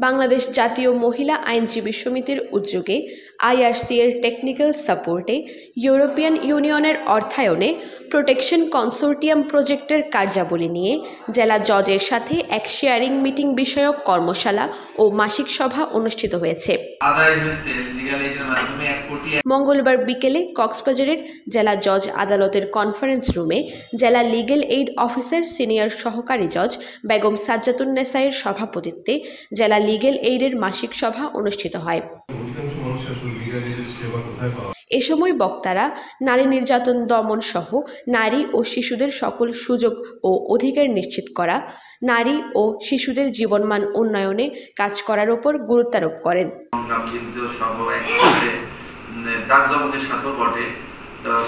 বাংলাদেশ জাতীয় মহিলা আইনজীবী সমিতির উদ্যোগে আইআরসি এর টেকনিক্যাল সাপোর্টে ইউরোপিয়ান ইউনিয়নের অর্থায়নে প্রোটেকশন কনসোর্টিয়াম প্রজেক্টের কার্যাবলী নিয়ে জেলা জজের সাথে এক শেয়ারিং মিটিং বিষয়ক কর্মশালা ও মাসিক সভা অনুষ্ঠিত হয়েছে। মঙ্গলবার বিকেলে কক্সবাজারের জেলা জজ আদালতের কনফারেন্স রুমে জেলা লিগ্যাল এইড অফিসার সিনিয়র সহকারী জজ বেগম সাজ্জাতুন্নেসায়ের সভাপতিত্বে জেলা লিগ্যাল এইডের মাসিক সভা অনুষ্ঠিত হয়। এ সময় বক্তারা নারী নির্যাতন দমন সহ নারী ও শিশুদের সকল সুযোগ ও অধিকার নিশ্চিত করা, নারী ও শিশুদের জীবনমান উন্নয়নে কাজ করার উপর গুরুত্বারোপ করেন।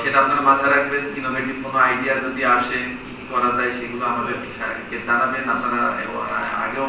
সেটা আপনারা মাথায় রাখবেন। ইনোভেটিভ কোনো আইডিয়া যদি আসে কি করা যায় সেগুলো আমাদেরকে জানাবেন। আপনারা আগেও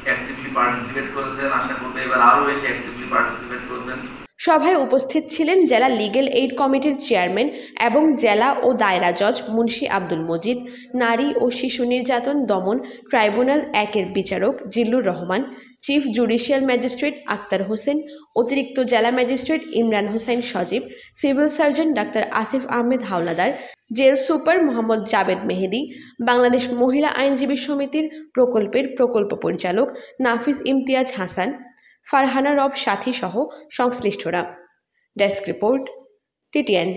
অ্যাক্টিভলি পার্টিসিপেট করেছেন, আশা করব এবার আরও বেশি অ্যাক্টিভলি পার্টিসিপেট করবেন। সভায় উপস্থিত ছিলেন জেলা লিগ্যাল এইড কমিটির চেয়ারম্যান এবং জেলা ও দায়রা জজ মুন্সি আব্দুল মজিদ, নারী ও শিশু নির্যাতন দমন ট্রাইব্যুনাল 1-এর বিচারক Zillur Rahman, chief judicial magistrate Akter Hossain, অতিরিক্ত জেলা magistrate Imran Hossain Sajib, civil surgeon doctor Asif Ahmed Howlader, jail super Mohammad Jabed Mehedi, Bangladesh মহিলা আইনজীবী সমিতির প্রকল্পের প্রকল্প পরিচালক নাফিস ইমতিয়াজ হাসান, ফারহানা রব সাথী সহ সংশ্লিষ্টরা। Desk report, TTN।